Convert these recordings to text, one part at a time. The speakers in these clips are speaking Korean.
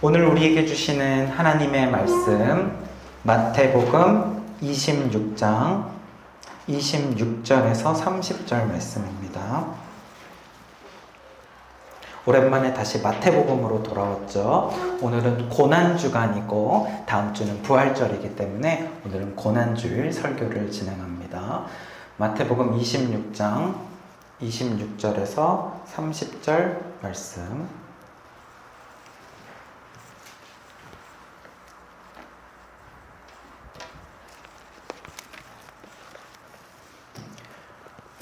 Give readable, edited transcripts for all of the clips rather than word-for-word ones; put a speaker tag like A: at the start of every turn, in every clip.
A: 오늘 우리에게 주시는 하나님의 말씀 마태복음 26장 26절에서 30절 말씀입니다. 오랜만에 다시 마태복음으로 돌아왔죠. 오늘은 고난주간이고 다음 주는 부활절이기 때문에 오늘은 고난주일 설교를 진행합니다. 마태복음 26장 26절에서 30절 말씀.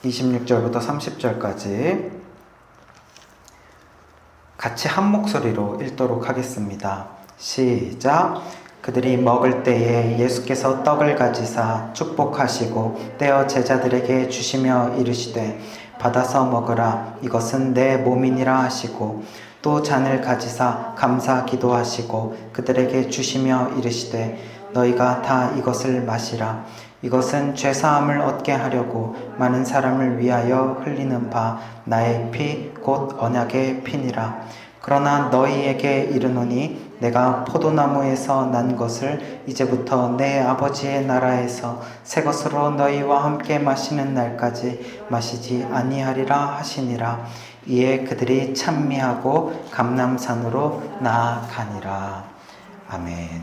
A: (26절부터) (30절까지) 같이 한 목소리로 읽도록 하겠습니다. 시작. 그들이 먹을 때에 예수께서 떡을 가지사 축복하시고 떼어 제자들에게 주시며 이르시되 받아서 먹으라, 이것은 내 몸이니라 하시고, 또 잔을 가지사 감사 기도하시고 그들에게 주시며 이르시되 너희가 다 이것을 마시라, 이것은 죄사함을 얻게 하려고 많은 사람을 위하여 흘리는 바 나의 피 곧 언약의 피니라. 그러나 너희에게 이르노니 내가 포도나무에서 난 것을 이제부터 내 아버지의 나라에서 새 것으로 너희와 함께 마시는 날까지 마시지 아니하리라 하시니라. 이에 그들이 찬미하고 감람산으로 나아가니라. 아멘.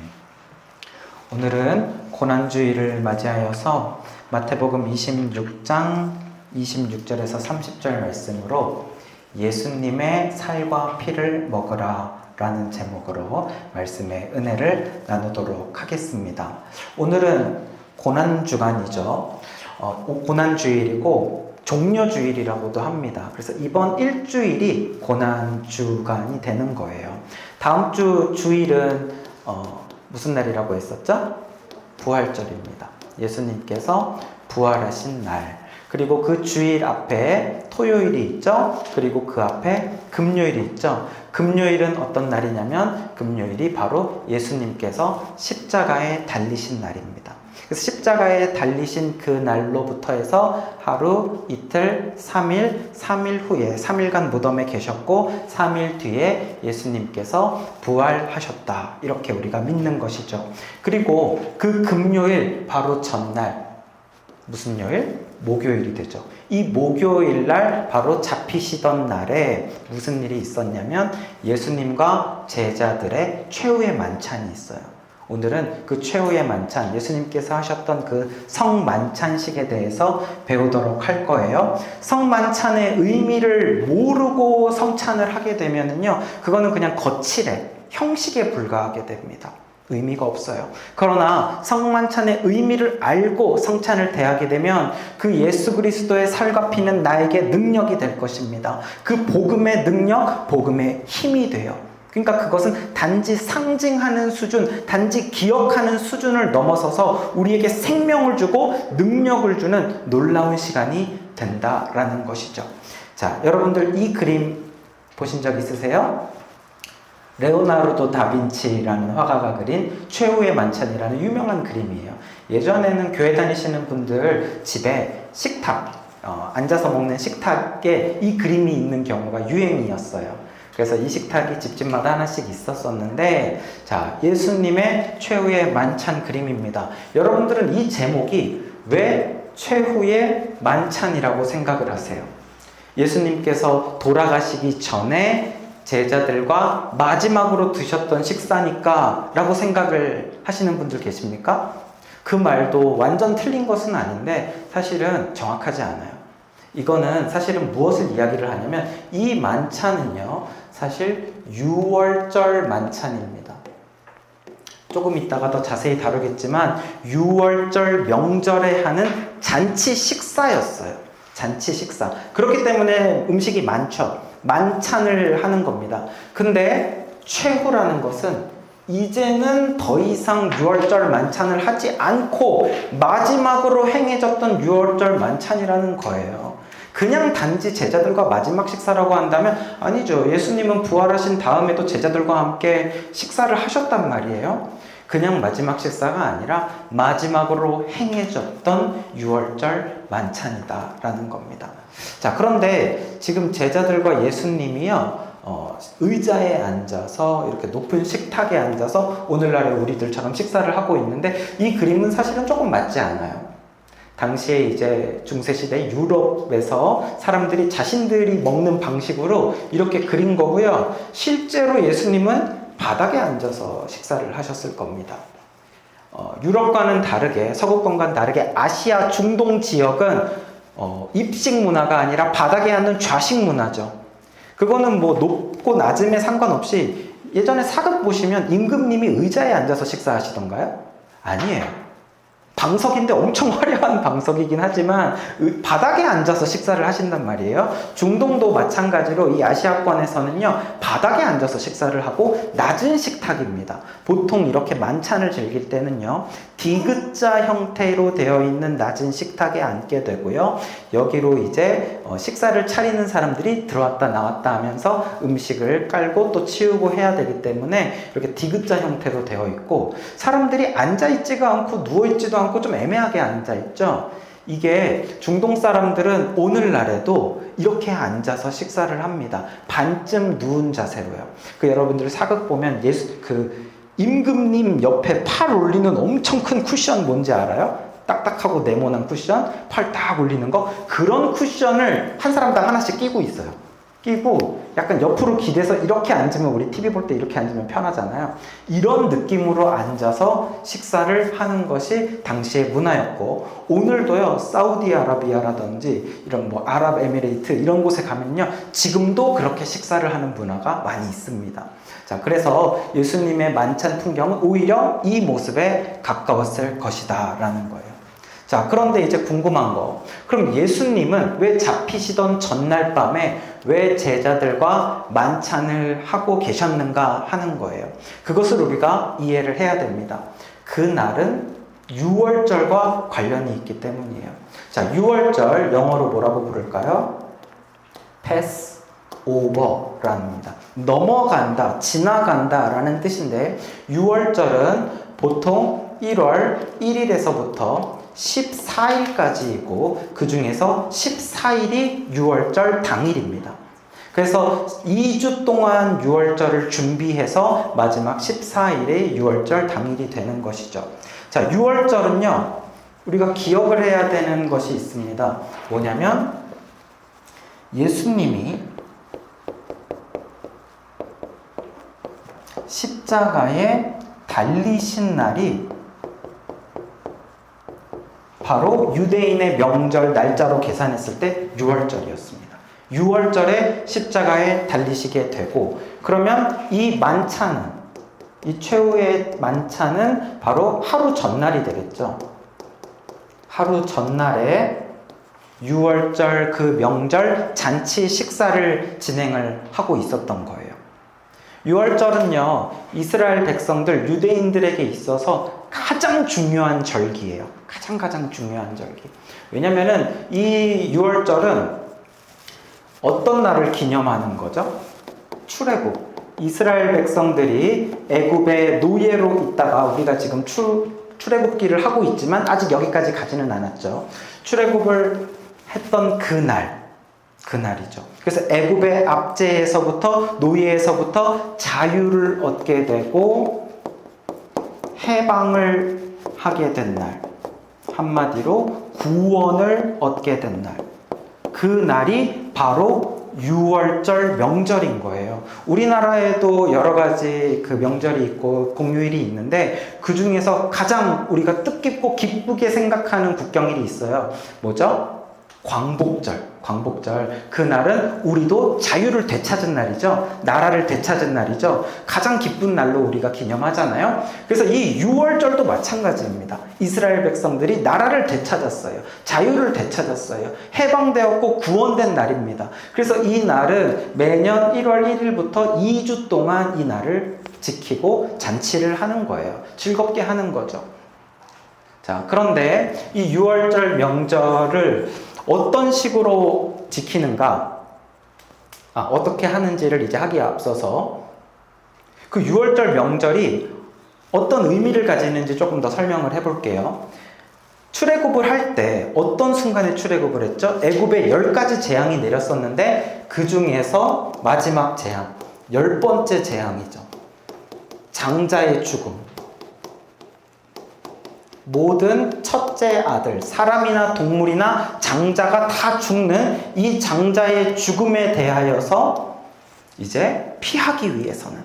A: 오늘은 고난주일을 맞이하여서 마태복음 26장 26절에서 30절 말씀으로 예수님의 살과 피를 먹으라 라는 제목으로 말씀의 은혜를 나누도록 하겠습니다. 오늘은 고난주간이죠. 고난주일이고 종려주일이라고도 합니다. 그래서 이번 일주일이 고난주간이 되는 거예요. 다음 주 주일은 무슨 날이라고 했었죠? 부활절입니다. 예수님께서 부활하신 날. 그리고 그 주일 앞에 토요일이 있죠. 그리고 그 앞에 금요일이 있죠. 금요일은 어떤 날이냐면 금요일이 바로 예수님께서 십자가에 달리신 날입니다. 그래서 십자가에 달리신 그 날로부터 해서 하루, 이틀, 3일, 3일 후에 3일간 무덤에 계셨고 3일 뒤에 예수님께서 부활하셨다. 이렇게 우리가 믿는 것이죠. 그리고 그 금요일 바로 전날 무슨 요일? 목요일이 되죠. 이 목요일 날 바로 잡히시던 날에 무슨 일이 있었냐면 예수님과 제자들의 최후의 만찬이 있어요. 오늘은 그 최후의 만찬, 예수님께서 하셨던 그 성만찬식에 대해서 배우도록 할 거예요. 성만찬의 의미를 모르고 성찬을 하게 되면은요, 그거는 그냥 거칠해, 형식에 불과하게 됩니다. 의미가 없어요. 그러나 성만찬의 의미를 알고 성찬을 대하게 되면 그 예수 그리스도의 살과 피는 나에게 능력이 될 것입니다. 그 복음의 능력, 복음의 힘이 돼요. 그러니까 그것은 단지 상징하는 수준, 단지 기억하는 수준을 넘어서서 우리에게 생명을 주고 능력을 주는 놀라운 시간이 된다라는 것이죠. 자, 여러분들 이 그림 보신 적 있으세요? 레오나르도 다빈치라는 화가가 그린 최후의 만찬이라는 유명한 그림이에요. 예전에는 교회 다니시는 분들 집에 식탁, 앉아서 먹는 식탁에 이 그림이 있는 경우가 유행이었어요. 그래서 이 식탁이 집집마다 하나씩 있었었는데, 자, 예수님의 최후의 만찬 그림입니다. 여러분들은 이 제목이 왜 최후의 만찬이라고 생각을 하세요? 예수님께서 돌아가시기 전에 제자들과 마지막으로 드셨던 식사니까 라고 생각을 하시는 분들 계십니까? 그 말도 완전 틀린 것은 아닌데 사실은 정확하지 않아요. 이거는 사실은 무엇을 이야기를 하냐면 이 만찬은요, 사실 유월절 만찬입니다. 조금 이따가 더 자세히 다루겠지만 유월절 명절에 하는 잔치 식사였어요. 잔치 식사. 그렇기 때문에 음식이 많죠. 만찬을 하는 겁니다. 근데 최후라는 것은 이제는 더 이상 유월절 만찬을 하지 않고 마지막으로 행해졌던 유월절 만찬이라는 거예요. 그냥 단지 제자들과 마지막 식사라고 한다면 아니죠. 예수님은 부활하신 다음에도 제자들과 함께 식사를 하셨단 말이에요. 그냥 마지막 식사가 아니라 마지막으로 행해졌던 유월절 만찬이다라는 겁니다. 자, 그런데 지금 제자들과 예수님이요, 의자에 앉아서 이렇게 높은 식탁에 앉아서 오늘날의 우리들처럼 식사를 하고 있는데 이 그림은 사실은 조금 맞지 않아요. 당시에 이제 중세시대 유럽에서 사람들이 자신들이 먹는 방식으로 이렇게 그린 거고요. 실제로 예수님은 바닥에 앉아서 식사를 하셨을 겁니다. 유럽과는 다르게, 서구권과는 다르게 아시아 중동 지역은 입식 문화가 아니라 바닥에 앉는 좌식 문화죠. 그거는 뭐 높고 낮음에 상관없이 예전에 사극 보시면 임금님이 의자에 앉아서 식사하시던가요? 아니에요. 방석인데 엄청 화려한 방석이긴 하지만 바닥에 앉아서 식사를 하신단 말이에요. 중동도 마찬가지로 이 아시아권에서는요, 바닥에 앉아서 식사를 하고 낮은 식탁입니다. 보통 이렇게 만찬을 즐길 때는요, 디귿자 형태로 되어 있는 낮은 식탁에 앉게 되고요. 여기로 이제 식사를 차리는 사람들이 들어왔다 나왔다 하면서 음식을 깔고 또 치우고 해야 되기 때문에 이렇게 디귿자 형태로 되어 있고, 사람들이 앉아있지가 않고 누워있지도 않고 좀 애매하게 앉아있죠. 이게 중동 사람들은 오늘날에도 이렇게 앉아서 식사를 합니다. 반쯤 누운 자세로요. 여러분들 사극 보면 임금님 옆에 팔 올리는 엄청 큰 쿠션 뭔지 알아요? 딱딱하고 네모난 쿠션, 팔 딱 올리는 거, 그런 쿠션을 한 사람당 하나씩 끼고 있어요. 끼고 약간 옆으로 기대서 이렇게 앉으면, 우리 TV 볼 때 이렇게 앉으면 편하잖아요. 이런 느낌으로 앉아서 식사를 하는 것이 당시의 문화였고, 오늘도요, 사우디아라비아라든지 이런 뭐 아랍에미레이트 이런 곳에 가면요, 지금도 그렇게 식사를 하는 문화가 많이 있습니다. 자, 그래서 예수님의 만찬 풍경은 오히려 이 모습에 가까웠을 것이다 라는 거예요. 자, 그런데 이제 궁금한 거, 그럼 예수님은 왜 잡히시던 전날 밤에 왜 제자들과 만찬을 하고 계셨는가 하는 거예요. 그것을 우리가 이해를 해야 됩니다. 그날은 유월절과 관련이 있기 때문이에요. 자, 유월절 영어로 뭐라고 부를까요? 패스오버랍니다. 넘어간다, 지나간다 라는 뜻인데, 유월절은 보통 1월 1일에서부터 14일까지이고 그 중에서 14일이 유월절 당일입니다. 그래서 2주 동안 유월절을 준비해서 마지막 14일이 유월절 당일이 되는 것이죠. 자, 유월절은요, 우리가 기억을 해야 되는 것이 있습니다. 뭐냐면 예수님이 십자가에 달리신 날이 바로 유대인의 명절 날짜로 계산했을 때 6월절이었습니다. 6월절에 십자가에 달리시게 되고, 그러면 이 만찬은, 이 최후의 만찬은 바로 하루 전날이 되겠죠. 하루 전날에 6월절 그 명절 잔치 식사를 진행을 하고 있었던 거예요. 6월절은요, 이스라엘 백성들, 유대인들에게 있어서 가장 중요한 절기예요. 가장 중요한 절기. 왜냐면은 이 6월절은 어떤 날을 기념하는 거죠? 출애굽. 이스라엘 백성들이 애굽의 노예로 있다가, 우리가 지금 출애굽기를 하고 있지만 아직 여기까지 가지는 않았죠. 출애굽을 했던 그날이죠. 그래서 애굽의 압제에서부터, 노예에서부터 자유를 얻게 되고 해방을 하게 된 날, 한마디로 구원을 얻게 된 날, 그 날이 바로 6월절 명절인 거예요. 우리나라에도 여러 가지 그 명절이 있고 공휴일이 있는데, 그 중에서 가장 우리가 뜻깊고 기쁘게 생각하는 국경일이 있어요. 뭐죠? 광복절. 그날은 우리도 자유를 되찾은 날이죠. 나라를 되찾은 날이죠. 가장 기쁜 날로 우리가 기념하잖아요. 그래서 이 6월절도 마찬가지입니다. 이스라엘 백성들이 나라를 되찾았어요. 자유를 되찾았어요. 해방되었고 구원된 날입니다. 그래서 이 날은 매년 1월 1일부터 2주 동안 이 날을 지키고 잔치를 하는 거예요. 즐겁게 하는 거죠. 자, 그런데 이 6월절 명절을 어떤 식으로 지키는가, 어떻게 하는지를 이제 하기에 앞서서 그 6월절 명절이 어떤 의미를 가지는지 조금 더 설명을 해볼게요. 출애굽을 할 때 어떤 순간에 출애굽을 했죠? 애굽에 10가지 재앙이 내렸었는데 그 중에서 마지막 재앙, 10번째 재앙이죠. 장자의 죽음. 모든 첫째 아들, 사람이나 동물이나 장자가 다 죽는 이 장자의 죽음에 대하여서 이제 피하기 위해서는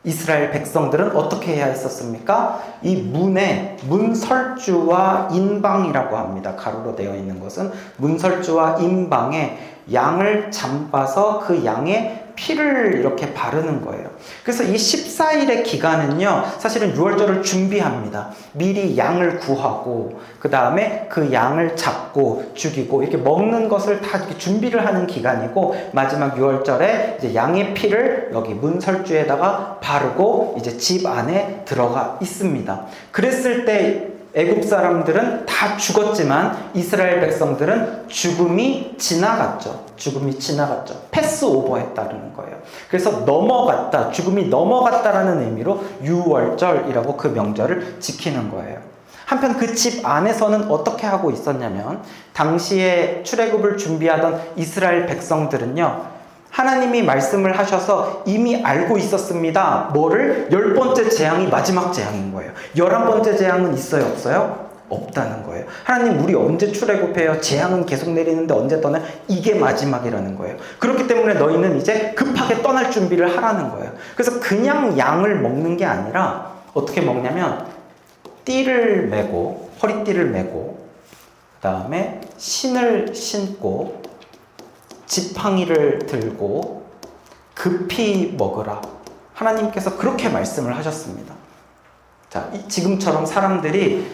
A: 이스라엘 백성들은 어떻게 해야 했었습니까? 이 문에 문설주와 인방이라고 합니다. 가로로 되어 있는 것은 문설주와 인방에 양을 잠바서 그 양의 피를 이렇게 바르는 거예요. 그래서 이 14일의 기간은요, 사실은 유월절을 준비합니다. 미리 양을 구하고, 그 다음에 그 양을 잡고 죽이고, 이렇게 먹는 것을 다 이렇게 준비를 하는 기간이고, 마지막 유월절에 이제 양의 피를 여기 문설주에다가 바르고, 이제 집 안에 들어가 있습니다. 그랬을 때 애굽 사람들은 다 죽었지만 이스라엘 백성들은 죽음이 지나갔죠. 패스오버 했다는 거예요. 그래서 넘어갔다, 죽음이 넘어갔다라는 의미로 유월절이라고 그 명절을 지키는 거예요. 한편 그 집 안에서는 어떻게 하고 있었냐면, 당시에 출애굽을 준비하던 이스라엘 백성들은요, 하나님이 말씀을 하셔서 이미 알고 있었습니다. 뭐를? 10번째 재앙이 마지막 재앙인 거예요. 11번째 재앙은 있어요, 없어요? 없다는 거예요. 하나님, 우리 언제 출애굽해요? 재앙은 계속 내리는데 언제 떠나요? 이게 마지막이라는 거예요. 그렇기 때문에 너희는 이제 급하게 떠날 준비를 하라는 거예요. 그래서 그냥 양을 먹는 게 아니라 어떻게 먹냐면, 띠를 메고, 허리띠를 메고, 그 다음에 신을 신고, 지팡이를 들고 급히 먹으라. 하나님께서 그렇게 말씀을 하셨습니다. 자, 지금처럼 사람들이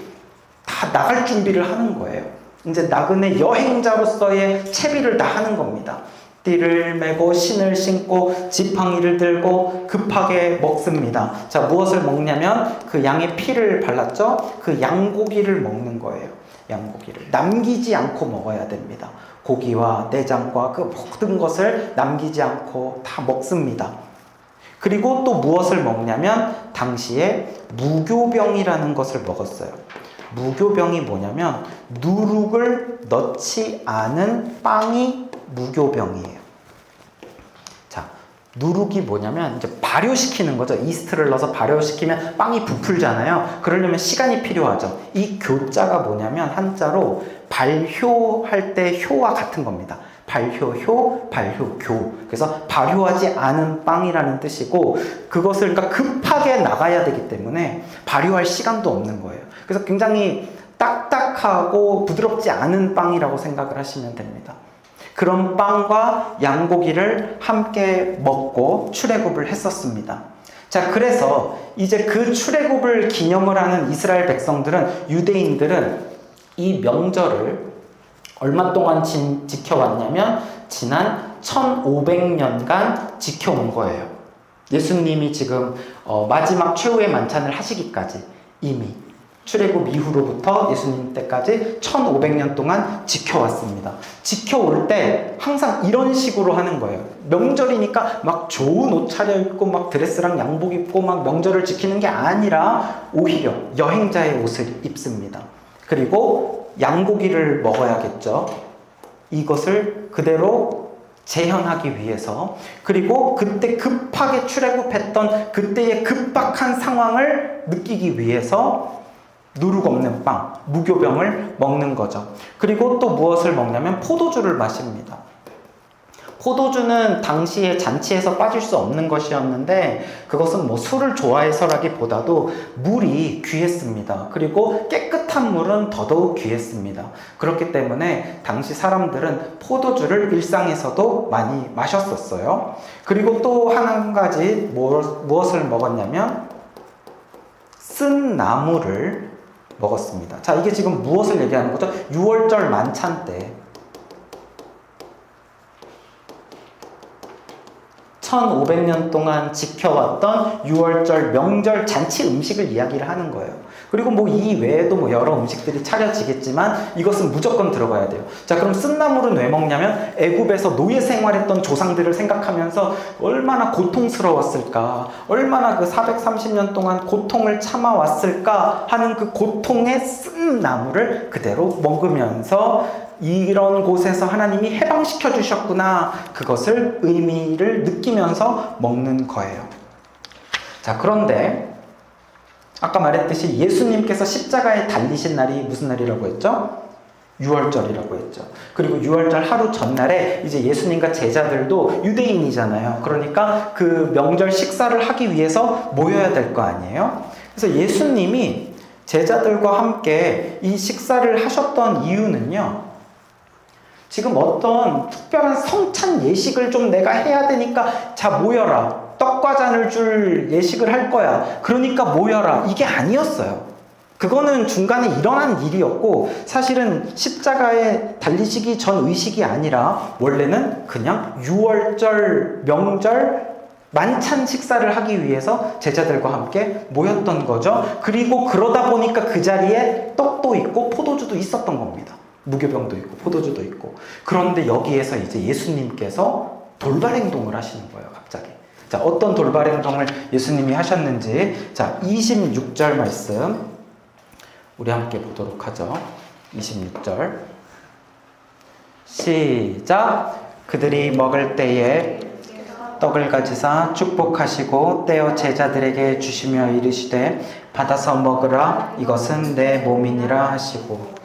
A: 다 나갈 준비를 하는 거예요. 이제 나그네 여행자로서의 채비를 다 하는 겁니다. 띠를 메고 신을 신고 지팡이를 들고 급하게 먹습니다. 자, 무엇을 먹냐면 그 양의 피를 발랐죠? 그 양고기를 먹는 거예요. 양고기를 남기지 않고 먹어야 됩니다. 고기와 내장과 그 모든 것을 남기지 않고 다 먹습니다. 그리고 또 무엇을 먹냐면 당시에 무교병이라는 것을 먹었어요. 무교병이 뭐냐면 누룩을 넣지 않은 빵이 무교병이에요. 자, 누룩이 뭐냐면 이제 발효시키는 거죠. 이스트를 넣어서 발효시키면 빵이 부풀잖아요. 그러려면 시간이 필요하죠. 이 교자가 뭐냐면 한자로 발효할 때 효와 같은 겁니다. 발효효, 발효교. 그래서 발효하지 않은 빵이라는 뜻이고, 그것을 그러니까 급하게 나가야 되기 때문에 발효할 시간도 없는 거예요. 그래서 굉장히 딱딱하고 부드럽지 않은 빵이라고 생각을 하시면 됩니다. 그런 빵과 양고기를 함께 먹고 출애굽을 했었습니다. 자, 그래서 이제 그 출애굽을 기념을 하는 이스라엘 백성들은, 유대인들은 이 명절을 얼마 동안 지켜왔냐면 지난 1500년간 지켜온 거예요. 예수님이 지금 마지막 최후의 만찬을 하시기까지 이미 출애굽 이후로부터 예수님 때까지 1500년 동안 지켜왔습니다. 지켜올 때 항상 이런 식으로 하는 거예요. 명절이니까 막 좋은 옷 차려입고 막 드레스랑 양복 입고 막 명절을 지키는 게 아니라 오히려 여행자의 옷을 입습니다. 그리고 양고기를 먹어야겠죠. 이것을 그대로 재현하기 위해서, 그리고 그때 급하게 출애굽했던 그때의 급박한 상황을 느끼기 위해서 누룩 없는 빵, 무교병을 먹는 거죠. 그리고 또 무엇을 먹냐면 포도주를 마십니다. 포도주는 당시에 잔치에서 빠질 수 없는 것이었는데, 그것은 뭐 술을 좋아해서라기보다도 물이 귀했습니다. 그리고 깨끗한 물은 더더욱 귀했습니다. 그렇기 때문에 당시 사람들은 포도주를 일상에서도 많이 마셨었어요. 그리고 또 한 가지 무엇을 먹었냐면 쓴 나무를 먹었습니다. 자, 이게 지금 무엇을 얘기하는 거죠? 유월절 만찬 때 1500년 동안 지켜왔던 유월절 명절 잔치 음식을 이야기를 하는 거예요. 그리고 뭐 이 외에도 뭐 여러 음식들이 차려지겠지만 이것은 무조건 들어가야 돼요. 자, 그럼 쓴나물은 왜 먹냐면 애굽에서 노예 생활했던 조상들을 생각하면서 얼마나 고통스러웠을까, 얼마나 그 430년 동안 고통을 참아왔을까 하는 그 고통의 쓴나물을 그대로 먹으면서 이런 곳에서 하나님이 해방시켜 주셨구나, 그것을 의미를 느끼면서 먹는 거예요. 자, 그런데 아까 말했듯이 예수님께서 십자가에 달리신 날이 무슨 날이라고 했죠? 유월절이라고 했죠. 그리고 유월절 하루 전날에 이제 예수님과 제자들도 유대인이잖아요. 그러니까 그 명절 식사를 하기 위해서 모여야 될 거 아니에요? 그래서 예수님이 제자들과 함께 이 식사를 하셨던 이유는요, 지금 어떤 특별한 성찬 예식을 좀 내가 해야 되니까 자 모여라, 떡과 잔을 줄 예식을 할 거야, 그러니까 모여라, 이게 아니었어요. 그거는 중간에 일어난 일이었고, 사실은 십자가에 달리시기 전 의식이 아니라 원래는 그냥 유월절 명절 만찬 식사를 하기 위해서 제자들과 함께 모였던 거죠. 그리고 그러다 보니까 그 자리에 떡도 있고 포도주도 있었던 겁니다. 무교병도 있고 포도주도 있고. 그런데 여기에서 이제 예수님께서 돌발 행동을 하시는 거예요, 갑자기. 자, 어떤 돌발 행동을 예수님이 하셨는지, 자, 26절 말씀 우리 함께 보도록 하죠. 26절 시작. 그들이 먹을 때에 떡을 가지사 축복하시고 떼어 제자들에게 주시며 이르시되 받아서 먹으라, 이것은 내 몸이니라 하시고.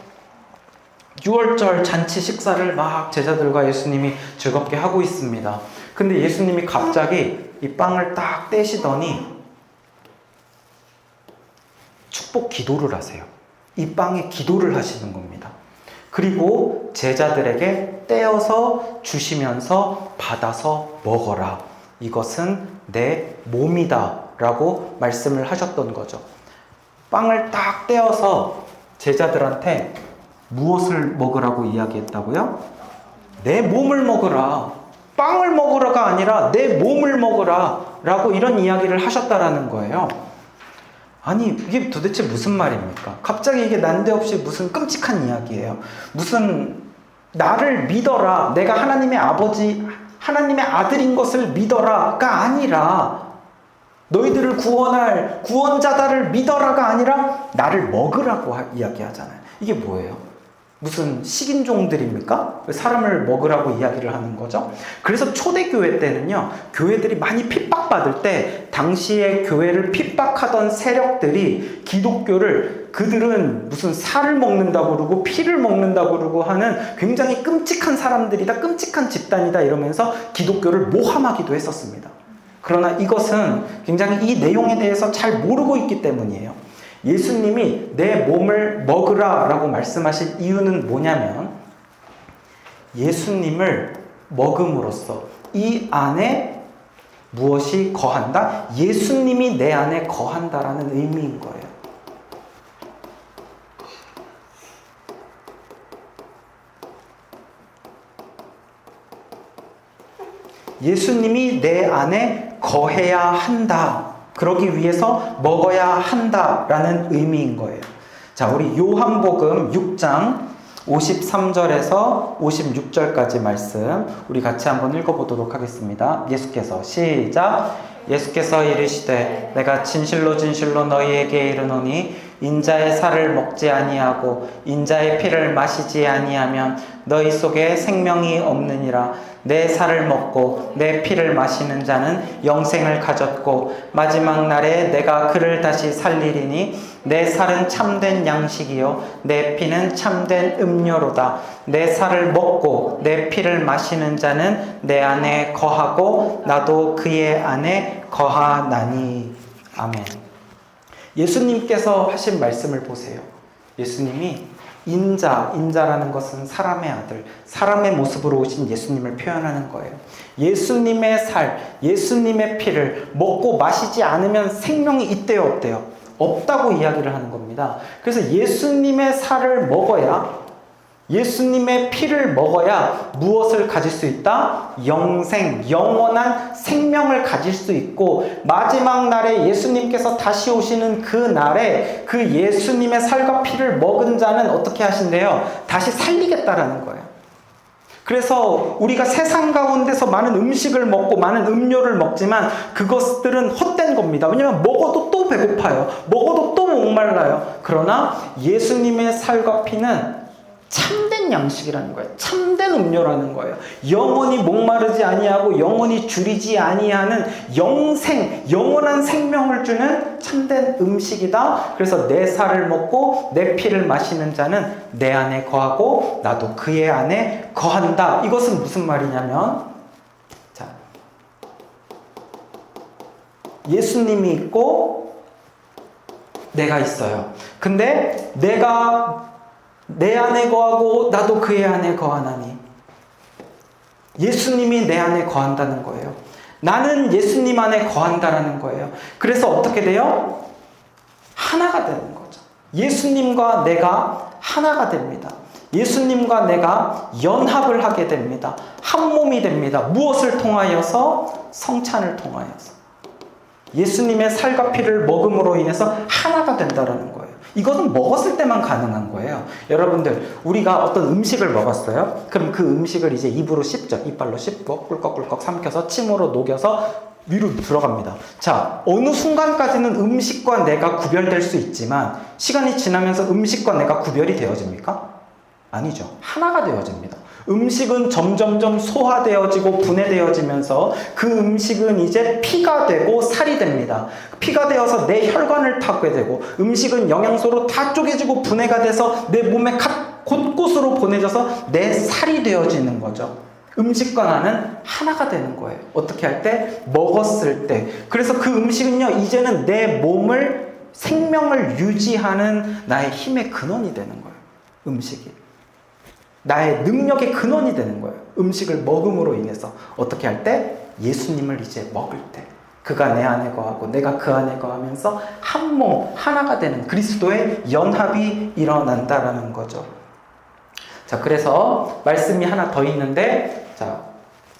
A: 유월절 잔치 식사를 막 제자들과 예수님이 즐겁게 하고 있습니다. 근데 예수님이 갑자기 이 빵을 딱 떼시더니 축복 기도를 하세요. 이 빵에 기도를 하시는 겁니다. 그리고 제자들에게 떼어서 주시면서 받아서 먹어라, 이것은 내 몸이다 라고 말씀을 하셨던 거죠. 빵을 딱 떼어서 제자들한테 무엇을 먹으라고 이야기했다고요? 내 몸을 먹으라, 빵을 먹으라가 아니라 내 몸을 먹으라 라고 이런 이야기를 하셨다라는 거예요. 아니, 이게 도대체 무슨 말입니까? 갑자기 이게 난데없이 무슨 끔찍한 이야기예요. 무슨 나를 믿어라, 내가 하나님의 아버지, 하나님의 아들인 것을 믿어라가 아니라, 너희들을 구원할 구원자다를 믿어라가 아니라 나를 먹으라고 이야기하잖아요. 이게 뭐예요? 무슨 식인종들입니까? 왜 사람을 먹으라고 이야기를 하는 거죠? 그래서 초대교회 때는요, 교회들이 많이 핍박받을 때 당시에 교회를 핍박하던 세력들이 기독교를, 그들은 무슨 살을 먹는다고 그러고 피를 먹는다고 그러고 하는 굉장히 끔찍한 사람들이다, 끔찍한 집단이다 이러면서 기독교를 모함하기도 했었습니다. 그러나 이것은 굉장히 이 내용에 대해서 잘 모르고 있기 때문이에요. 예수님이 내 몸을 먹으라 라고 말씀하신 이유는 뭐냐면, 예수님을 먹음으로써 이 안에 무엇이 거한다? 예수님이 내 안에 거한다라는 의미인 거예요. 예수님이 내 안에 거해야 한다, 그러기 위해서 먹어야 한다라는 의미인 거예요. 자, 우리 요한복음 6장 53절에서 56절까지 말씀 우리 같이 한번 읽어보도록 하겠습니다. 예수께서 시작. 예수께서 이르시되 내가 진실로 진실로 너희에게 이르노니 인자의 살을 먹지 아니하고 인자의 피를 마시지 아니하면 너희 속에 생명이 없느니라. 내 살을 먹고 내 피를 마시는 자는 영생을 가졌고 마지막 날에 내가 그를 다시 살리리니 내 살은 참된 양식이요 내 피는 참된 음료로다. 내 살을 먹고 내 피를 마시는 자는 내 안에 거하고 나도 그의 안에 거하나니. 아멘. 예수님께서 하신 말씀을 보세요. 예수님이 인자라는 것은 사람의 아들, 사람의 모습으로 오신 예수님을 표현하는 거예요. 예수님의 살, 예수님의 피를 먹고 마시지 않으면 생명이 있대요, 없대요? 없다고 이야기를 하는 겁니다. 그래서 예수님의 살을 먹어야, 예수님의 피를 먹어야 무엇을 가질 수 있다? 영생, 영원한 생명을 가질 수 있고, 마지막 날에 예수님께서 다시 오시는 그 날에 그 예수님의 살과 피를 먹은 자는 어떻게 하신대요? 다시 살리겠다라는 거예요. 그래서 우리가 세상 가운데서 많은 음식을 먹고 많은 음료를 먹지만 그것들은 헛된 겁니다. 왜냐하면 먹어도 또 배고파요. 먹어도 또 목말라요. 그러나 예수님의 살과 피는 참된 양식이라는 거예요. 참된 음료라는 거예요. 영원히 목마르지 아니하고 영원히 줄이지 아니하는 영원한 생명을 주는 참된 음식이다. 그래서 내 살을 먹고 내 피를 마시는 자는 내 안에 거하고 나도 그의 안에 거한다. 이것은 무슨 말이냐면, 자, 예수님이 있고 내가 있어요. 근데 내가 내 안에 거하고 나도 그의 안에 거하나니, 예수님이 내 안에 거한다는 거예요. 나는 예수님 안에 거한다라는 거예요. 그래서 어떻게 돼요? 하나가 되는 거죠. 예수님과 내가 하나가 됩니다. 예수님과 내가 연합을 하게 됩니다. 한 몸이 됩니다. 무엇을 통하여서? 성찬을 통하여서. 예수님의 살과 피를 먹음으로 인해서 하나가 된다라는 거예요. 이것은 먹었을 때만 가능한 거예요. 여러분들, 우리가 어떤 음식을 먹었어요. 그럼 그 음식을 이제 입으로 씹죠. 이빨로 씹고 꿀꺽꿀꺽 삼켜서 침으로 녹여서 위로 들어갑니다. 자, 어느 순간까지는 음식과 내가 구별될 수 있지만 시간이 지나면서 음식과 내가 구별이 되어집니까? 아니죠. 하나가 되어집니다. 음식은 점점점 소화되어지고 분해되어지면서 그 음식은 이제 피가 되고 살이 됩니다. 피가 되어서 내 혈관을 타게 되고, 음식은 영양소로 다 쪼개지고 분해가 돼서 내 몸의 곳곳으로 보내져서 내 살이 되어지는 거죠. 음식과 나는 하나가 되는 거예요. 어떻게 할 때? 먹었을 때. 그래서 그 음식은요, 이제는 내 몸을, 생명을 유지하는 나의 힘의 근원이 되는 거예요. 음식이. 나의 능력의 근원이 되는 거예요. 음식을 먹음으로 인해서. 어떻게 할 때? 예수님을 이제 먹을 때. 그가 내 안에 거하고 내가 그 안에 거하면서 한 몸, 하나가 되는 그리스도의 연합이 일어난다라는 거죠. 자, 그래서 말씀이 하나 더 있는데, 자,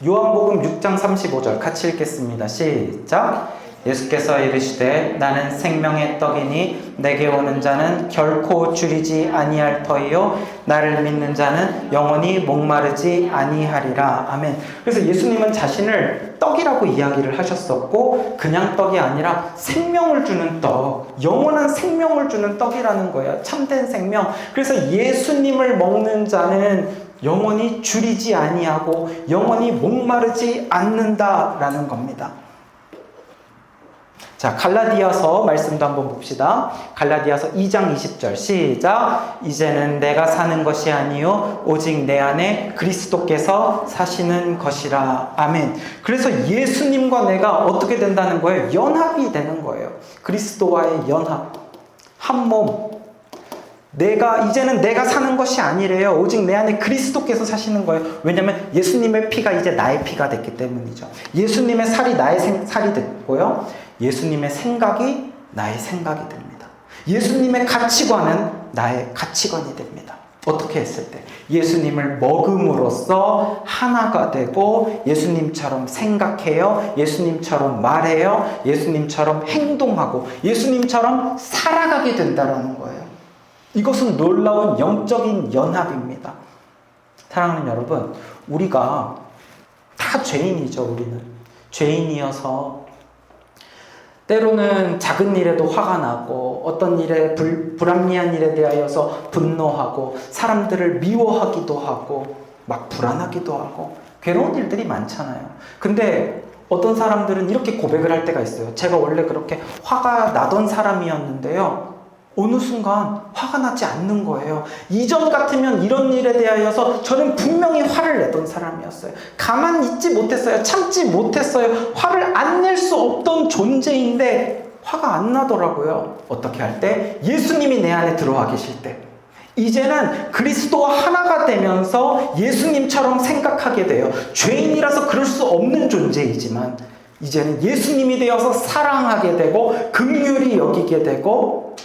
A: 요한복음 6장 35절 같이 읽겠습니다. 시작. 예수께서 이르시되 나는 생명의 떡이니 내게 오는 자는 결코 줄이지 아니할 터이요 나를 믿는 자는 영원히 목마르지 아니하리라. 아멘. 그래서 예수님은 자신을 떡이라고 이야기를 하셨었고, 그냥 떡이 아니라 생명을 주는 떡, 영원한 생명을 주는 떡이라는 거예요. 참된 생명. 그래서 예수님을 먹는 자는 영원히 줄이지 아니하고 영원히 목마르지 않는다라는 겁니다. 자, 갈라디아서 말씀도 한번 봅시다. 갈라디아서 2장 20절 시작. 이제는 내가 사는 것이 아니요 오직 내 안에 그리스도께서 사시는 것이라. 아멘. 그래서 예수님과 내가 어떻게 된다는 거예요? 연합이 되는 거예요. 그리스도와의 연합. 한 몸. 이제는 내가 사는 것이 아니래요. 오직 내 안에 그리스도께서 사시는 거예요. 왜냐하면 예수님의 피가 이제 나의 피가 됐기 때문이죠. 예수님의 살이 나의 살이 됐고요. 예수님의 생각이 나의 생각이 됩니다. 예수님의 가치관은 나의 가치관이 됩니다. 어떻게 했을 때? 예수님을 먹음으로써 하나가 되고 예수님처럼 생각해요. 예수님처럼 말해요. 예수님처럼 행동하고 예수님처럼 살아가게 된다는 거예요. 이것은 놀라운 영적인 연합입니다. 사랑하는 여러분, 우리가 다 죄인이죠. 우리는 죄인이어서 때로는 작은 일에도 화가 나고, 어떤 일에 불합리한 일에 대하여서 분노하고, 사람들을 미워하기도 하고, 막 불안하기도 하고, 괴로운 일들이 많잖아요. 근데 어떤 사람들은 이렇게 고백을 할 때가 있어요. 제가 원래 그렇게 화가 나던 사람이었는데요, 어느 순간 화가 나지 않는 거예요. 이전 같으면 이런 일에 대하여서 저는 분명히 화를 내던 사람이었어요. 가만히 있지 못했어요. 참지 못했어요. 화를 안 낼 수 없던 존재인데 화가 안 나더라고요. 어떻게 할 때? 예수님이 내 안에 들어와 계실 때. 이제는 그리스도와 하나가 되면서 예수님처럼 생각하게 돼요. 죄인이라서 그럴 수 없는 존재이지만 이제는 예수님이 되어서 사랑하게 되고, 긍휼히 여기게 되고,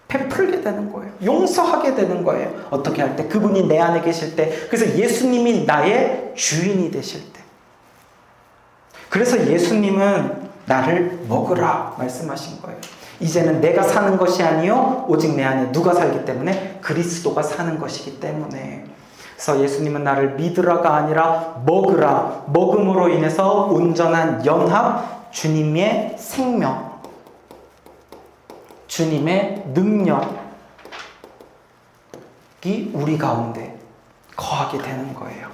A: 베풀게 되는 거예요. 용서하게 되는 거예요. 어떻게 할 때? 그분이 내 안에 계실 때. 그래서 예수님이 나의 주인이 되실 때. 그래서 예수님은 나를 먹으라 말씀하신 거예요. 이제는 내가 사는 것이 아니요 오직 내 안에 누가 살기 때문에? 그리스도가 사는 것이기 때문에. 그래서 예수님은 나를 믿으라가 아니라 먹으라. 먹음으로 인해서 온전한 연합, 주님의 생명, 주님의 능력이 우리 가운데 거하게 되는 거예요.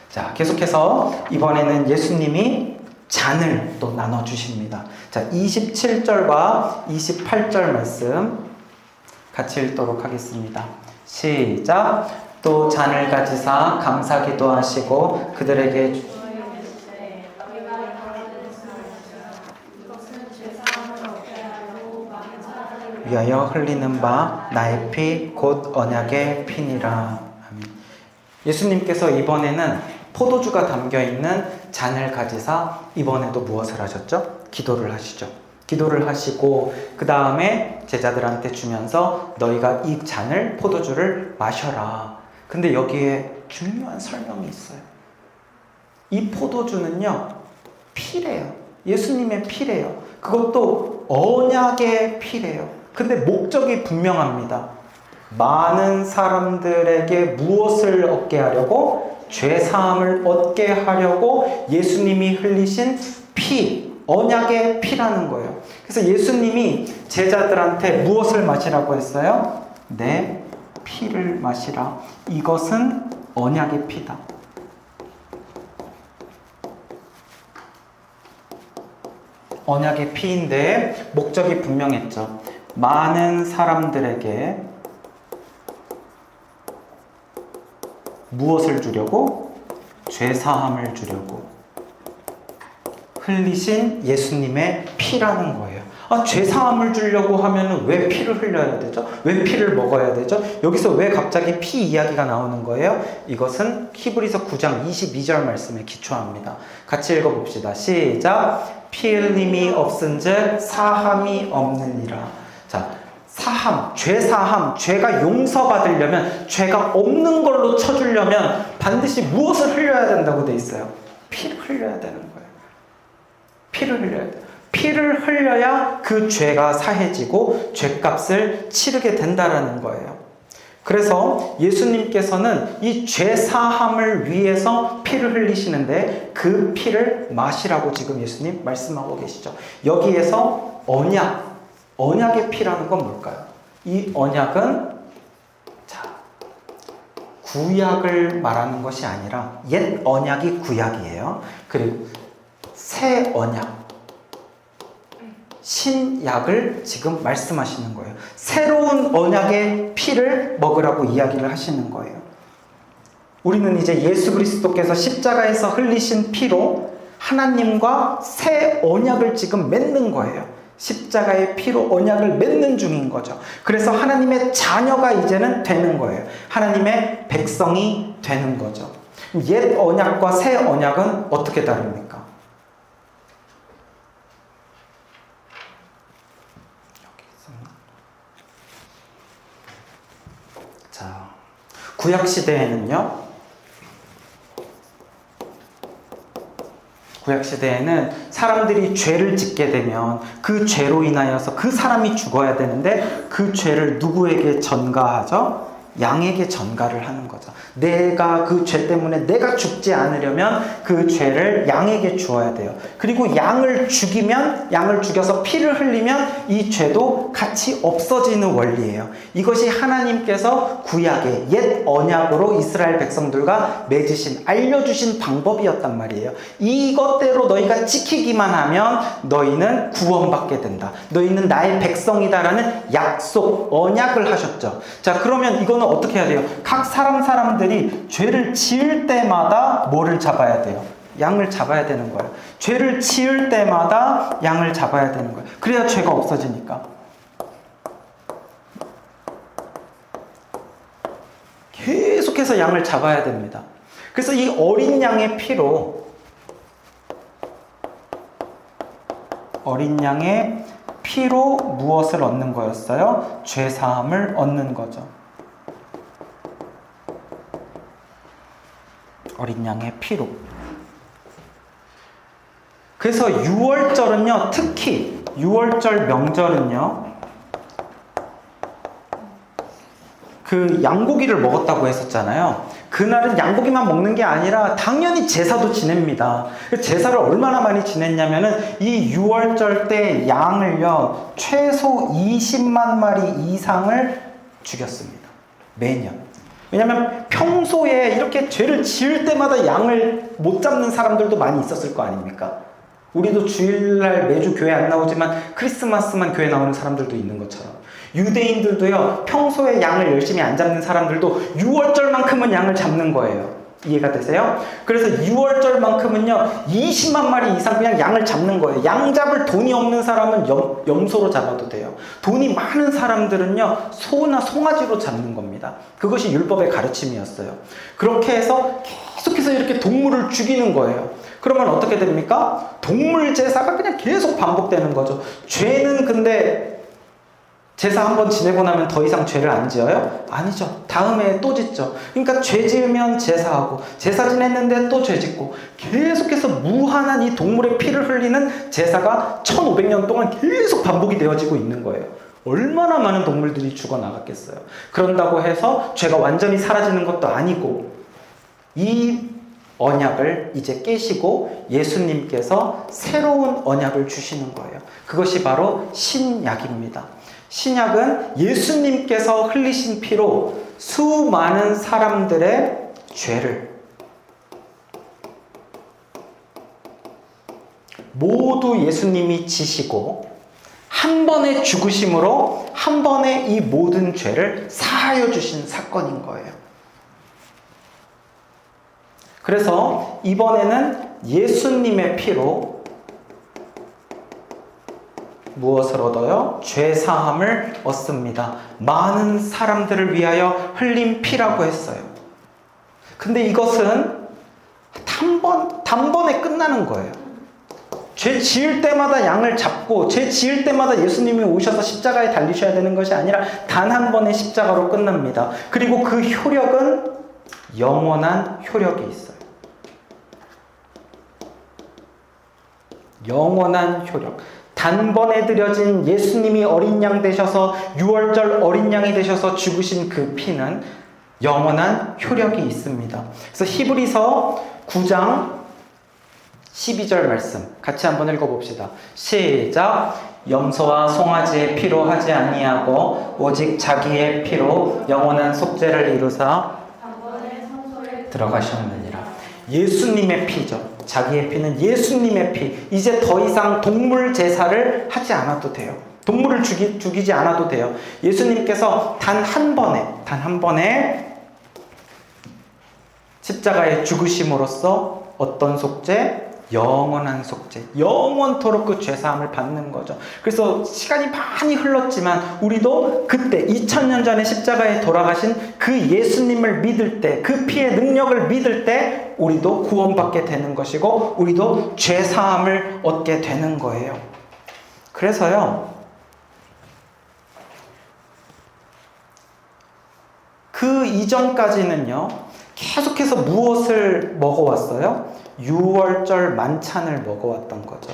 A: 자, 계속해서 이번에는 예수님이 잔을 또 나눠주십니다. 자, 27절과 28절 말씀 같이 읽도록 하겠습니다. 시작. 또 잔을 가지사 감사기도 하시고 그들에게 위하여 흘리는 바 나의 피 곧 언약의 피니라. 예수님께서 이번에는 포도주가 담겨있는 잔을 가지사 이번에도 무엇을 하셨죠? 기도를 하시죠. 기도를 하시고 그 다음에 제자들한테 주면서 너희가 이 잔을 포도주를 마셔라. 근데 여기에 중요한 설명이 있어요. 이 포도주는요 피래요. 예수님의 피래요. 그것도 언약의 피래요. 근데 목적이 분명합니다. 많은 사람들에게 무엇을 얻게 하려고? 죄사함을 얻게 하려고 예수님이 흘리신 피, 언약의 피라는 거예요. 그래서 예수님이 제자들한테 무엇을 마시라고 했어요? 내 피를 마시라. 이것은 언약의 피다. 언약의 피인데 목적이 분명했죠. 많은 사람들에게 무엇을 주려고? 죄사함을 주려고 흘리신 예수님의 피라는 거예요. 죄사함을 주려고 하면 왜 피를 흘려야 되죠? 왜 피를 먹어야 되죠? 여기서 왜 갑자기 피 이야기가 나오는 거예요? 이것은 히브리서 9장 22절 말씀에 기초합니다. 같이 읽어봅시다. 시작. 피 흘림이 없은즉 사함이 없느니라. 자, 사함, 죄사함, 죄가 용서받으려면, 죄가 없는 걸로 쳐주려면 반드시 무엇을 흘려야 된다고 돼 있어요? 피를 흘려야 되는 거예요. 피를 흘려야 돼요. 피를 흘려야 그 죄가 사해지고 죄값을 치르게 된다라는 거예요. 그래서 예수님께서는 이 죄사함을 위해서 피를 흘리시는데 그 피를 마시라고 지금 예수님 말씀하고 계시죠. 여기에서 언약의 피라는 건 뭘까요? 이 언약은 구약을 말하는 것이 아니라 옛 언약이 구약이에요. 그리고 새 언약, 신약을 지금 말씀하시는 거예요. 새로운 언약의 피를 먹으라고 이야기를 하시는 거예요. 우리는 이제 예수 그리스도께서 십자가에서 흘리신 피로 하나님과 새 언약을 지금 맺는 거예요. 십자가의 피로 언약을 맺는 중인 거죠. 그래서 하나님의 자녀가 이제는 되는 거예요. 하나님의 백성이 되는 거죠. 옛 언약과 새 언약은 어떻게 다릅니까? 자, 구약 시대에는 사람들이 죄를 짓게 되면 그 죄로 인하여서 그 사람이 죽어야 되는데 그 죄를 누구에게 전가하죠? 양에게 전가를 하는 거죠. 내가 그 죄 때문에 내가 죽지 않으려면 그 죄를 양에게 주어야 돼요. 그리고 양을 죽여서 피를 흘리면 이 죄도 같이 없어지는 원리예요. 이것이 하나님께서 구약의 옛 언약으로 이스라엘 백성들과 맺으신, 알려주신 방법이었단 말이에요. 이것대로 너희가 지키기만 하면 너희는 구원받게 된다. 너희는 나의 백성이다라는 약속, 언약을 하셨죠. 자, 그러면 이거는 어떻게 해야 돼요? 각 사람들이 죄를 지을 때마다 뭐를 잡아야 돼요? 양을 잡아야 되는 거예요. 죄를 지을 때마다 양을 잡아야 되는 거예요. 그래야 죄가 없어지니까. 계속해서 양을 잡아야 됩니다. 그래서 이 어린 양의 피로 무엇을 얻는 거였어요? 죄사함을 얻는 거죠. 어린 양의 피로. 그래서 6월절은요, 특히 6월절 명절은요, 그 양고기를 먹었다고 했었잖아요. 그날은 양고기만 먹는 게 아니라 당연히 제사도 지냅니다. 제사를 얼마나 많이 지냈냐면은 이 6월절 때 양을요, 최소 20만 마리 이상을 죽였습니다. 매년. 왜냐하면 평소에 이렇게 죄를 지을 때마다 양을 못 잡는 사람들도 많이 있었을 거 아닙니까? 우리도 주일날 매주 교회 안 나오지만 크리스마스만 교회 나오는 사람들도 있는 것처럼 유대인들도요, 평소에 양을 열심히 안 잡는 사람들도 6월절만큼은 양을 잡는 거예요. 이해가 되세요? 그래서 6월절만큼은요 20만 마리 이상 그냥 양을 잡는 거예요. 양 잡을 돈이 없는 사람은 염소로 잡아도 돼요. 돈이 많은 사람들은요 소나 송아지로 잡는 겁니다. 그것이 율법의 가르침이었어요. 그렇게 해서 계속해서 이렇게 동물을 죽이는 거예요. 그러면 어떻게 됩니까? 동물 제사가 그냥 계속 반복되는 거죠. 죄는 근데 제사 한번 지내고 나면 더 이상 죄를 안 지어요? 아니죠. 다음에 또 짓죠. 그러니까 죄 지으면 제사하고, 제사 지냈는데 또 죄 짓고, 계속해서 무한한 이 동물의 피를 흘리는 제사가 1500년 동안 계속 반복이 되어지고 있는 거예요. 얼마나 많은 동물들이 죽어나갔겠어요. 그런다고 해서 죄가 완전히 사라지는 것도 아니고, 이 언약을 이제 깨시고 예수님께서 새로운 언약을 주시는 거예요. 그것이 바로 신약입니다. 신약은 예수님께서 흘리신 피로 수많은 사람들의 죄를 모두 예수님이 지시고 한 번의 죽으심으로 한 번에 이 모든 죄를 사하여 주신 사건인 거예요. 그래서 이번에는 예수님의 피로 무엇을 얻어요? 죄사함을 얻습니다. 많은 사람들을 위하여 흘린 피라고 했어요. 근데 이것은 단번에 끝나는 거예요. 죄 지을 때마다 양을 잡고 죄 지을 때마다 예수님이 오셔서 십자가에 달리셔야 되는 것이 아니라 단 한 번의 십자가로 끝납니다. 그리고 그 효력은 영원한 효력이 있어요. 영원한 효력. 단번에 드려진 예수님이 어린 양 되셔서 6월절 어린 양이 되셔서 죽으신 그 피는 영원한 효력이 있습니다. 그래서 히브리서 9장 12절 말씀 같이 한번 읽어봅시다. 시작. 염소와 송아지의 피로 하지 아니하고 오직 자기의 피로 영원한 속죄를 이루사 들어가셨느니라. 예수님의 피죠. 자기의 피는 예수님의 피. 이제 더 이상 동물 제사를 하지 않아도 돼요. 동물을 죽이지 않아도 돼요. 예수님께서 단 한 번에 십자가에 죽으심으로써 어떤 속죄? 영원한 속죄. 영원토록 그 죄사함을 받는 거죠. 그래서 시간이 많이 흘렀지만 우리도 그때 2000년 전에 십자가에 돌아가신 그 예수님을 믿을 때, 그 피의 능력을 믿을 때 우리도 구원받게 되는 것이고 우리도 죄사함을 얻게 되는 거예요. 그래서요, 그 이전까지는요 계속해서 무엇을 먹어왔어요? 6월절 만찬을 먹어왔던 거죠.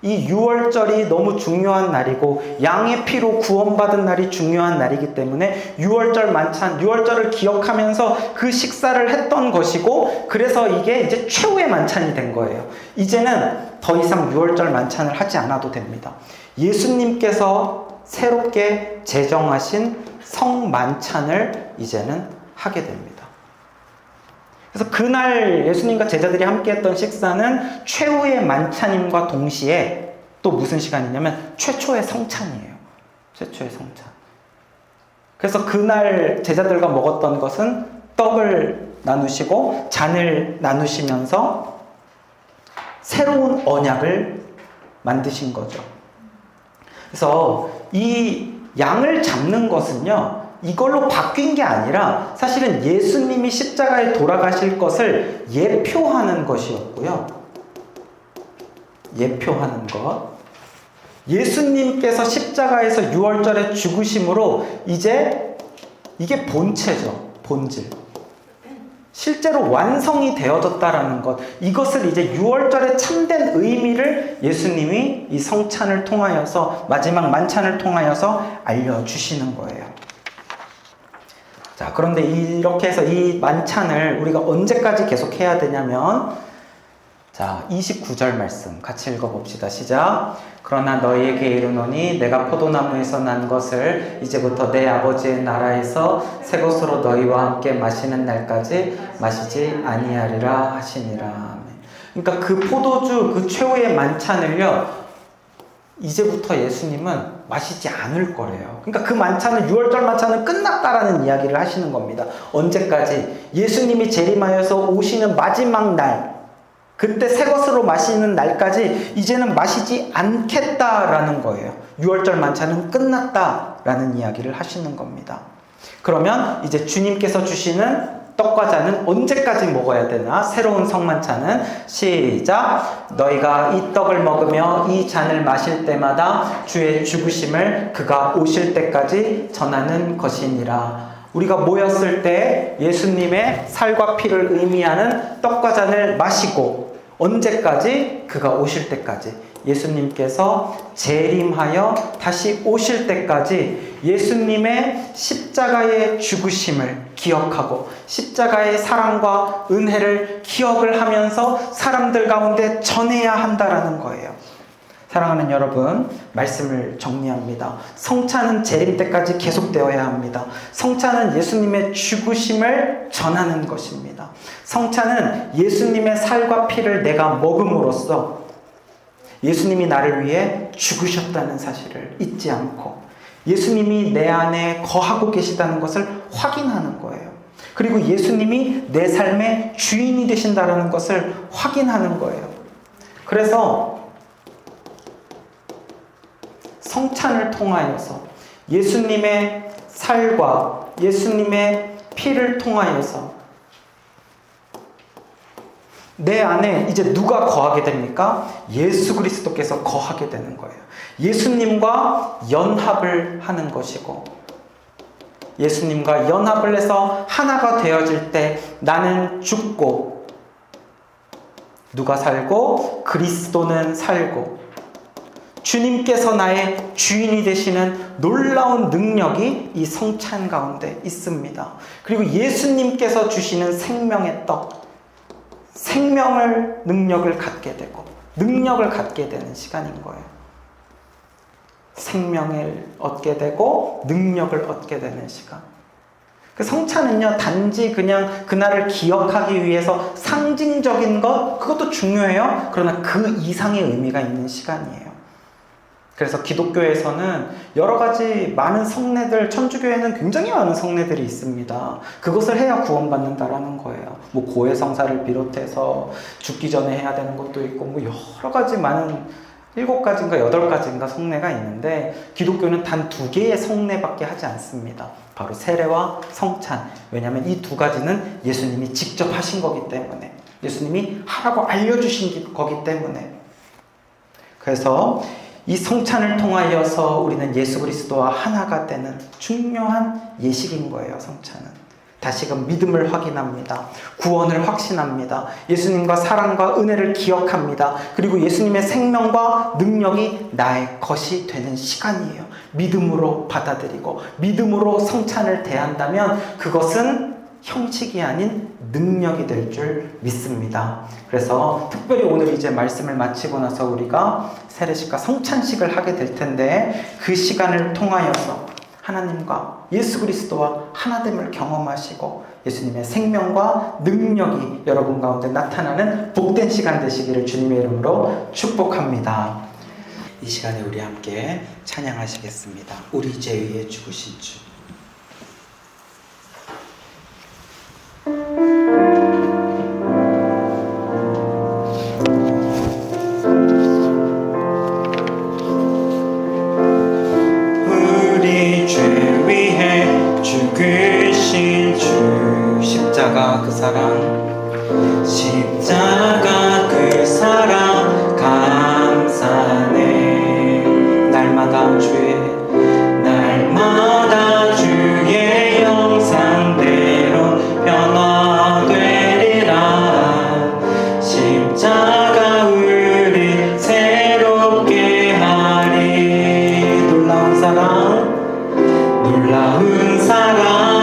A: 이 6월절이 너무 중요한 날이고 양의 피로 구원받은 날이 중요한 날이기 때문에 6월절 만찬, 6월절을 기억하면서 그 식사를 했던 것이고, 그래서 이게 이제 최후의 만찬이 된 거예요. 이제는 더 이상 6월절 만찬을 하지 않아도 됩니다. 예수님께서 새롭게 제정하신 성만찬을 이제는 하게 됩니다. 그래서 그날 예수님과 제자들이 함께 했던 식사는 최후의 만찬임과 동시에 또 무슨 시간이냐면 최초의 성찬이에요. 최초의 성찬. 그래서 그날 제자들과 먹었던 것은 떡을 나누시고 잔을 나누시면서 새로운 언약을 만드신 거죠. 그래서 이 양을 잡는 것은요, 이걸로 바뀐 게 아니라 사실은 예수님이 십자가에 돌아가실 것을 예표하는 것이었고요. 예표하는 것. 예수님께서 십자가에서 6월절에 죽으심으로 이제 이게 본체죠. 본질. 실제로 완성이 되어졌다라는 것. 이것을 이제 6월절의 참된 의미를 예수님이 이 성찬을 통하여서, 마지막 만찬을 통하여서 알려주시는 거예요. 자, 그런데 이렇게 해서 이 만찬을 우리가 언제까지 계속 해야 되냐면, 자, 29절 말씀 같이 읽어봅시다. 시작. 그러나 너희에게 이르노니 내가 포도나무에서 난 것을 이제부터 내 아버지의 나라에서 새 것으로 너희와 함께 마시는 날까지 마시지 아니하리라 하시니라. 그러니까 그 포도주, 그 최후의 만찬을요, 이제부터 예수님은 마시지 않을 거래요. 그러니까 그 만찬은 6월절 만찬은 끝났다라는 이야기를 하시는 겁니다. 언제까지? 예수님이 재림하여서 오시는 마지막 날, 그때 새 것으로 마시는 날까지 이제는 마시지 않겠다라는 거예요. 6월절 만찬은 끝났다라는 이야기를 하시는 겁니다. 그러면 이제 주님께서 주시는 떡과 잔은 언제까지 먹어야 되나? 새로운 성만찬은 시작. 너희가 이 떡을 먹으며 이 잔을 마실 때마다 주의 죽으심을 그가 오실 때까지 전하는 것이니라. 우리가 모였을 때 예수님의 살과 피를 의미하는 떡과 잔을 마시고, 언제까지? 그가 오실 때까지. 예수님께서 재림하여 다시 오실 때까지 예수님의 십자가의 죽으심을 기억하고 십자가의 사랑과 은혜를 기억을 하면서 사람들 가운데 전해야 한다라는 거예요. 사랑하는 여러분, 말씀을 정리합니다. 성찬은 재림 때까지 계속되어야 합니다. 성찬은 예수님의 죽으심을 전하는 것입니다. 성찬은 예수님의 살과 피를 내가 먹음으로써 예수님이 나를 위해 죽으셨다는 사실을 잊지 않고 예수님이 내 안에 거하고 계시다는 것을 확인하는 거예요. 그리고 예수님이 내 삶의 주인이 되신다는 것을 확인하는 거예요. 그래서 성찬을 통하여서 예수님의 살과 예수님의 피를 통하여서 내 안에 이제 누가 거하게 됩니까? 예수 그리스도께서 거하게 되는 거예요. 예수님과 연합을 하는 것이고, 예수님과 연합을 해서 하나가 되어질 때 나는 죽고 누가 살고 그리스도는 살고 주님께서 나의 주인이 되시는 놀라운 능력이 이 성찬 가운데 있습니다. 그리고 예수님께서 주시는 생명의 떡, 생명을 능력을 갖게 되고 능력을 갖게 되는 시간인 거예요. 생명을 얻게 되고 능력을 얻게 되는 시간. 그 성찬은요, 단지 그냥 그날을 기억하기 위해서 상징적인 것, 그것도 중요해요. 그러나 그 이상의 의미가 있는 시간이에요. 그래서 기독교에서는 여러 가지 많은 성례들, 천주교에는 굉장히 많은 성례들이 있습니다. 그것을 해야 구원받는다라는 거예요. 뭐 고해성사를 비롯해서 죽기 전에 해야 되는 것도 있고, 뭐 여러 가지 많은 7가지인가 8가지인가 성례가 있는데, 기독교는 단 2개의 성례밖에 하지 않습니다. 바로 세례와 성찬. 왜냐하면 이 2가지는 예수님이 직접 하신 거기 때문에, 예수님이 하라고 알려주신 거기 때문에. 그래서 이 성찬을 통하여서 우리는 예수 그리스도와 하나가 되는 중요한 예식인 거예요. 성찬은 다시금 믿음을 확인합니다. 구원을 확신합니다. 예수님과 사랑과 은혜를 기억합니다. 그리고 예수님의 생명과 능력이 나의 것이 되는 시간이에요. 믿음으로 받아들이고 믿음으로 성찬을 대한다면 그것은 형식이 아닌 능력이 될 줄 믿습니다. 그래서 특별히 오늘 이제 말씀을 마치고 나서 우리가 세례식과 성찬식을 하게 될 텐데, 그 시간을 통하여서 하나님과 예수 그리스도와 하나됨을 경험하시고 예수님의 생명과 능력이 여러분 가운데 나타나는 복된 시간 되시기를 주님의 이름으로 축복합니다. 이 시간에 우리 함께 찬양하시겠습니다. 우리 죄위에 죽으신 주. 십자가 그 사랑, 십자가 그 사랑 감사네. 날마다 주의 형상대로 변화되리라. 십자가 우리 새롭게 하리. 놀라운 사랑, 놀라운 사랑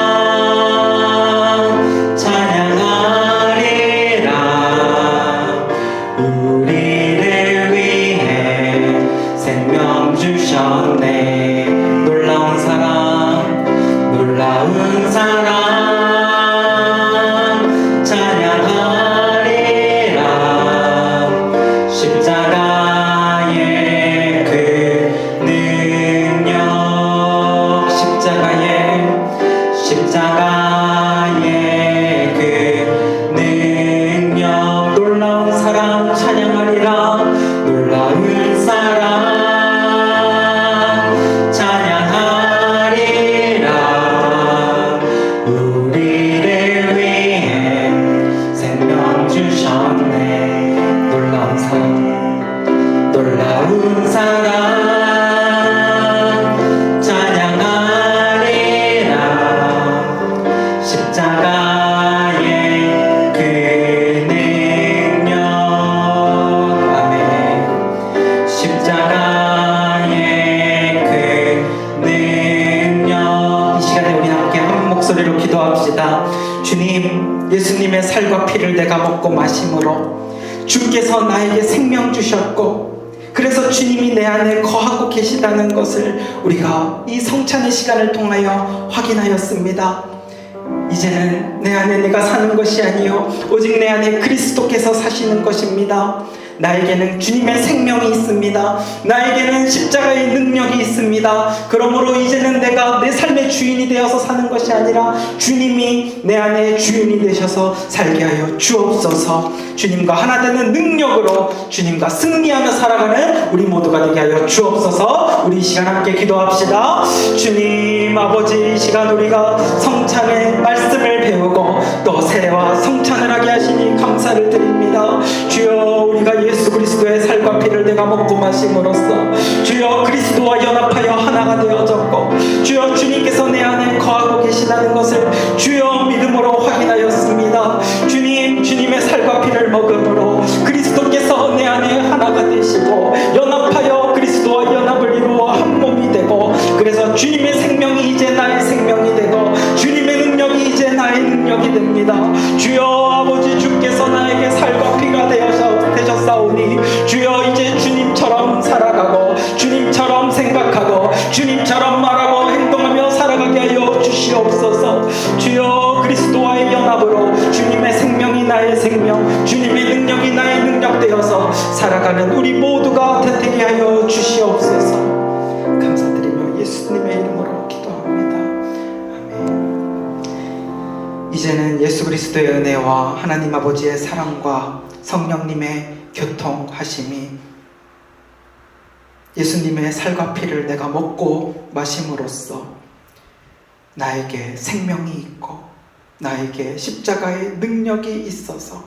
A: 찬양하리라. 주님, 예수님의 살과 피를 내가 먹고 마심으로 주께서 나에게 생명 주셨고, 그래서 주님이 내 안에 거하고 계시다는 것을 우리가 이 성찬의 시간을 통하여 확인하였습니다. 이제는 내 안에 내가 사는 것이 아니요 오직 내 안에 그리스도께서 사시는 것입니다. 나에게는 주님의 생명이 있습니다. 나에게는 십자가의 능력이 있습니다. 그러므로 이제는 내가 내 삶의 주인이 되어서 사는 것이 아니라 주님이 내 안에 주인이 되셔서 살게 하여 주옵소서. 주님과 하나 되는 능력으로 주님과 승리하며 살아가는 우리 모두가 되게 하여 주옵소서. 우리 이 시간 함께 기도합시다. 주님 아버지, 이 시간 우리가 성찬의 말씀을 배우고 또 세례와 성찬을 하게 하시니 감사를 드립니다. 주여, 우리가 예수 그리스도의 살과 피를 내가 먹고 마심으로써 주여 그리스도와 연합하여 하나가 되어졌고, 주여 주님께서 내 안에 거하고 계시다는 것을 주여 믿음으로 확인하였습니다. 주님, 주님의 살과 피를 먹음으로 그리스도께서 내 안에 하나가 되시고 연합하여 그리스도와 연합을 이루어 한 몸이 되고, 그래서 주님의 생명이 이제 나의 생명이 되고 주님의 능력이 이제 나의 능력이 됩니다. 주여 아버지, 주께서 나에게 살과 피가 되셨사오니 주여 이제 주님처럼 살아가고 주님처럼 생각하고 주님처럼 말하고 행동하며 살아가게 하여 주시옵소서. 주여 그리스도와의 연합으로 주님의 생명이 나의 생명, 주님의 능력이 나의 능력 되어서 살아가는 우리 모두가 되게 하여 주시옵소서. 감사드리며 예수님의 이름으로 기도합니다. 아멘. 이제는 예수 그리스도의 은혜와 하나님 아버지의 사랑과 성령님의 교통하심이, 예수님의 살과 피를 내가 먹고 마심으로써 나에게 생명이 있고 나에게 십자가의 능력이 있어서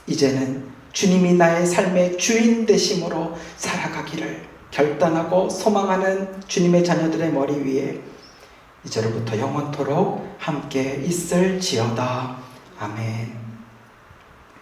A: 이제는 주님이 나의 삶의 주인 되심으로 살아가기를 결단하고 소망하는 주님의 자녀들의 머리 위에 이제로부터 영원토록 함께 있을지어다. 아멘.